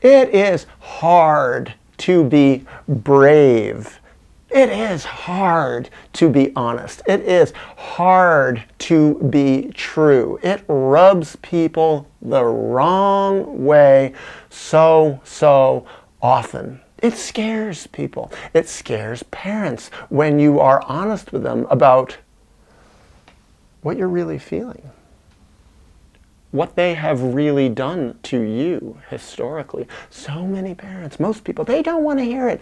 It is hard to be brave. It is hard to be honest. It is hard to be true. It rubs people the wrong way so often. It scares people. It scares parents when you are honest with them about what you're really feeling, what they have really done to you historically. So many parents, most people, they don't want to hear it.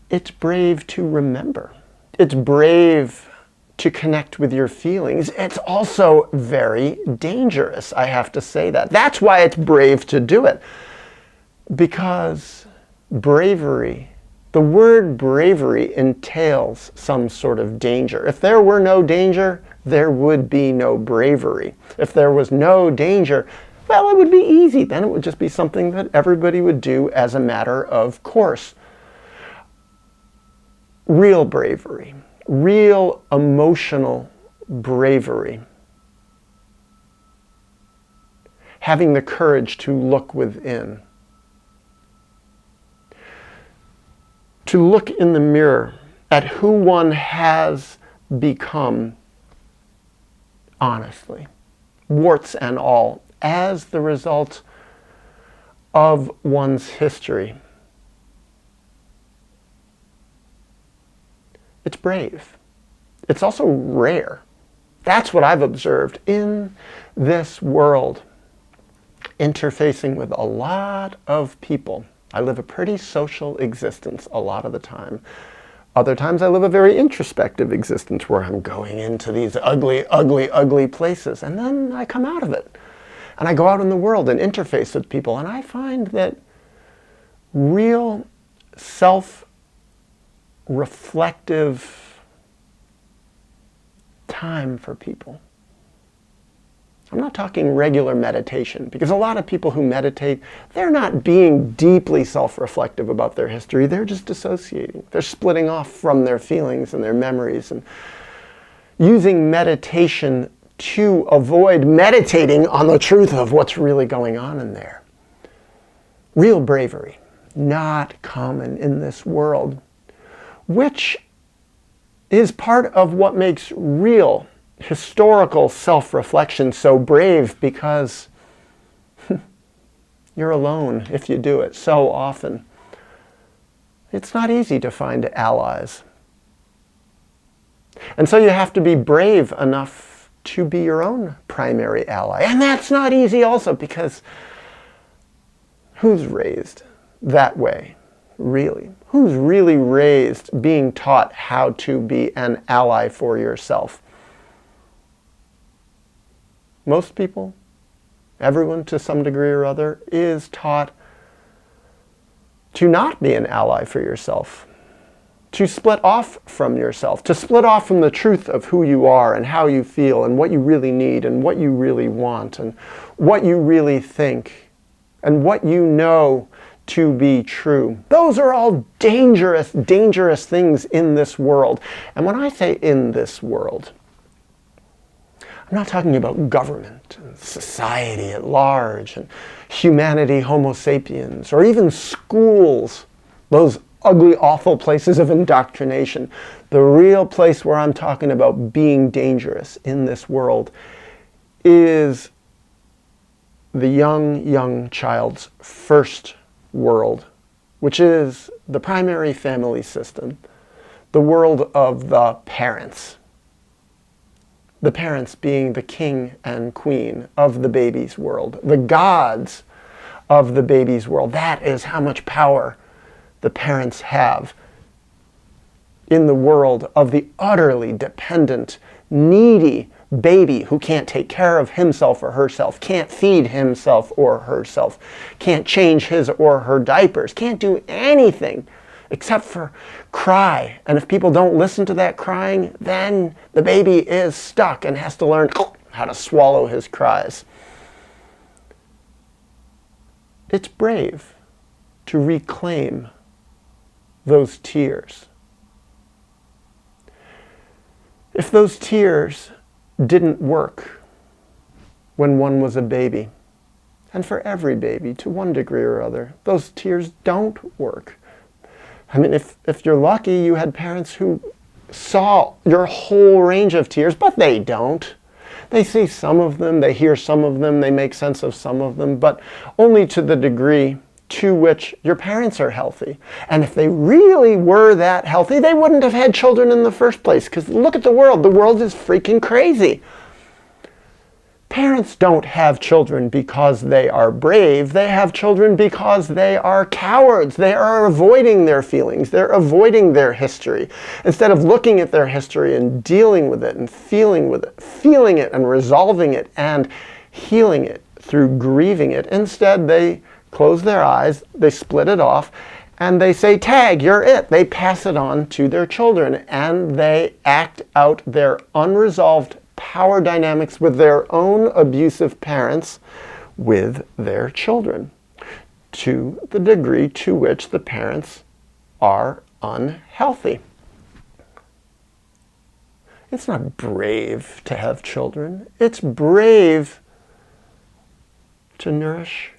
It's brave to remember. It's brave to connect with your feelings. It's also very dangerous, I have to say that. That's why it's brave to do it. Because bravery, the word bravery entails some sort of danger. If there were no danger, there would be no bravery. If there was no danger, well, it would be easy. Then it would just be something that everybody would do as a matter of course. Real bravery, real emotional bravery, having the courage to look within, to look in the mirror at who one has become honestly, warts and all, as the result of one's history. It's brave. It's also rare. That's what I've observed in this world, interfacing with a lot of people. I live a pretty social existence a lot of the time. Other times I live a very introspective existence where I'm going into these ugly places, and then I come out of it. And I go out in the world and interface with people, and I find that real self-reflective time for people. I'm not talking regular meditation, because a lot of people who meditate, they're not being deeply self-reflective about their history. They're just dissociating. They're splitting off from their feelings and their memories and using meditation to avoid meditating on the truth of what's really going on in there. Real bravery, not common in this world, which is part of what makes real historical self-reflection so brave, because you're alone if you do it so often. It's not easy to find allies. And so you have to be brave enough to be your own primary ally. And that's not easy also, because who's raised that way, really? Who's really raised being taught how to be an ally for yourself? Most people, everyone to some degree or other, is taught to not be an ally for yourself, to split off from yourself, to split off from the truth of who you are and how you feel and what you really need and what you really want and what you really think and what you know to be true. Those are all dangerous things in this world. And when I say in this world, I'm not talking about government and society at large and humanity, Homo sapiens, or even schools, those ugly, awful places of indoctrination. The real place where I'm talking about being dangerous in this world is the young child's first world, which is the primary family system, the world of the parents. The parents being the king and queen of the baby's world, the gods of the baby's world. That is how much power the parents have in the world of the utterly dependent, needy baby who can't take care of himself or herself, can't feed himself or herself, can't change his or her diapers, can't do anything except for cry. And if people don't listen to that crying, then the baby is stuck and has to learn how to swallow his cries. It's brave to reclaim those tears. If those tears didn't work when one was a baby, And for every baby, to one degree or other, those tears don't work. I mean, if you're lucky, you had parents who saw your whole range of tears, but they don't. They see some of them, they hear some of them, they make sense of some of them, but only to the degree to which your parents are healthy. And if they really were that healthy, they wouldn't have had children in the first place, because look at the world. The world is freaking crazy. Parents don't have children because they are brave. They have children because they are cowards. They are avoiding their feelings. They're avoiding their history. Instead of looking at their history and dealing with it and feeling it and resolving it and healing it through grieving it, instead they close their eyes, they split it off, and they say, tag, you're it. They pass it on to their children, and they act out their unresolved power dynamics with their own abusive parents with their children, to the degree to which the parents are unhealthy. It's not brave to have children. It's brave to nourish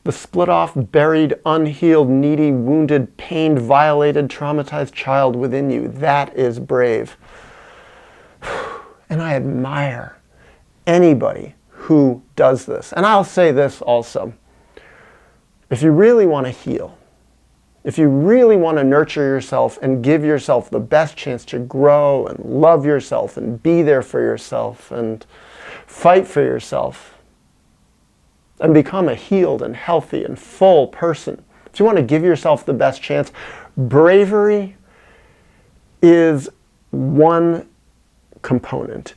the split off, buried, unhealed, needy, wounded, pained, violated, traumatized child within you. That is brave. And I admire anybody who does this. And I'll say this also. If you really want to heal, if you really want to nurture yourself and give yourself the best chance to grow and love yourself and be there for yourself and fight for yourself and become a healed and healthy and full person, if you want to give yourself the best chance, bravery is one component.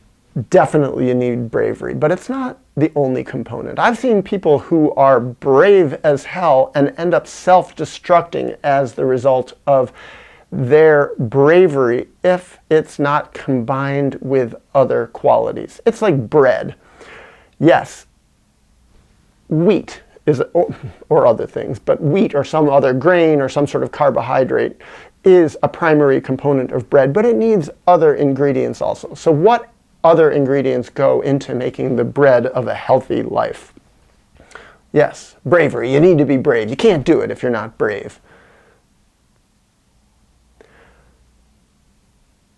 Definitely you need bravery, but it's not the only component. I've seen people who are brave as hell and end up self-destructing as the result of their bravery if it's not combined with other qualities. It's like bread. Yes, wheat is, or other things, but wheat or some other grain or some sort of carbohydrate is a primary component of bread, but it needs other ingredients also. So what other ingredients go into making the bread of a healthy life? Yes, bravery. You need to be brave. You can't do it if you're not brave.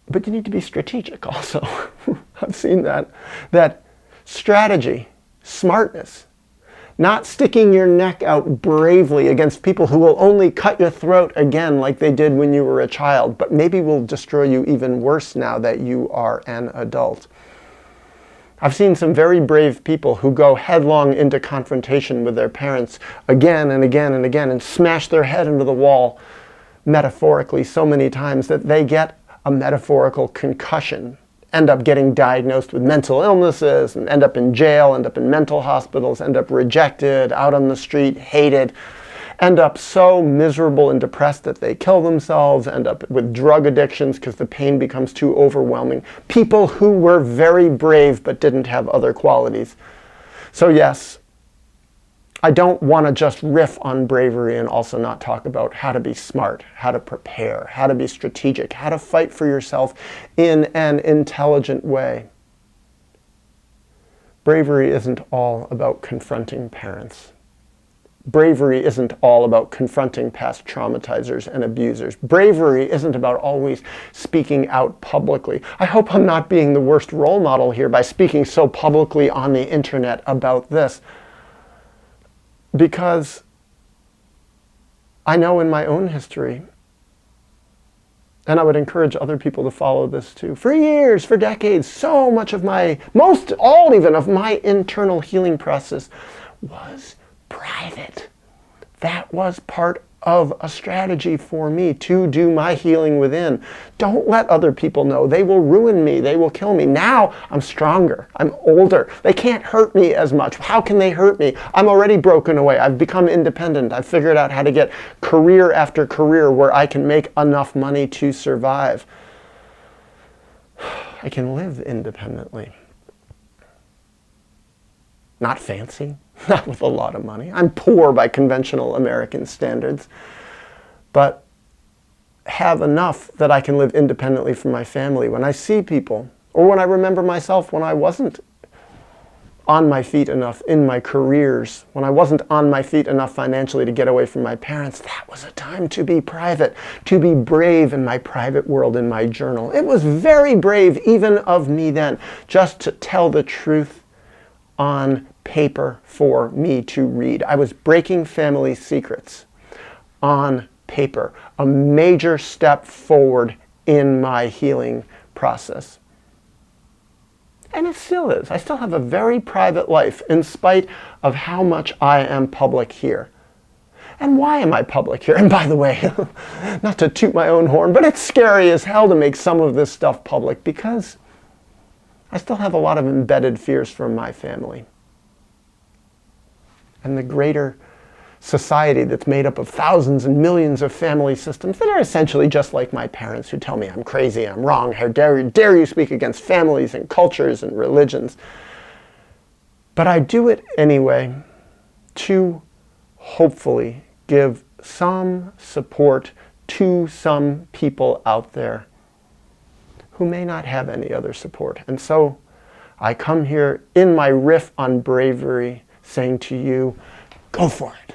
But you need to be strategic also. I've seen that strategy, smartness, not sticking your neck out bravely against people who will only cut your throat again like they did when you were a child, but maybe will destroy you even worse now that you are an adult. I've seen some very brave people who go headlong into confrontation with their parents again and again and again and smash their head into the wall metaphorically so many times that they get a metaphorical concussion, end up getting diagnosed with mental illnesses, and end up in jail, end up in mental hospitals, end up rejected, out on the street, hated, end up so miserable and depressed that they kill themselves, end up with drug addictions because the pain becomes too overwhelming. People who were very brave but didn't have other qualities. So yes, I don't want to just riff on bravery and also not talk about how to be smart, how to prepare, how to be strategic, how to fight for yourself in an intelligent way. Bravery isn't all about confronting parents. Bravery isn't all about confronting past traumatizers and abusers. Bravery isn't about always speaking out publicly. I hope I'm not being the worst role model here by speaking so publicly on the internet about this, because I know in my own history, and I would encourage other people to follow this too, for years, for decades, so much of all even of my internal healing process was private. That was part of a strategy for me to do my healing within. Don't let other people know. They will ruin me. They will kill me. Now I'm stronger. I'm older. They can't hurt me as much. How can they hurt me? I'm already broken away. I've become independent. I've figured out how to get career after career where I can make enough money to survive. I can live independently. Not fancy, not with a lot of money. I'm poor by conventional American standards, but have enough that I can live independently from my family. When I see people, or when I remember myself when I wasn't on my feet enough in my careers, when I wasn't on my feet enough financially to get away from my parents, that was a time to be private, to be brave in my private world, in my journal. It was very brave, even of me then, just to tell the truth on paper for me to read. I was breaking family secrets on paper, a major step forward in my healing process. And it still is. I still have a very private life in spite of how much I am public here. And why am I public here? And by the way, not to toot my own horn, but it's scary as hell to make some of this stuff public because I still have a lot of embedded fears from my family. And the greater society that's made up of thousands and millions of family systems that are essentially just like my parents who tell me I'm crazy, I'm wrong, how dare you speak against families and cultures and religions. But I do it anyway to hopefully give some support to some people out there who may not have any other support. And so I come here in my riff on bravery saying to you, go for it.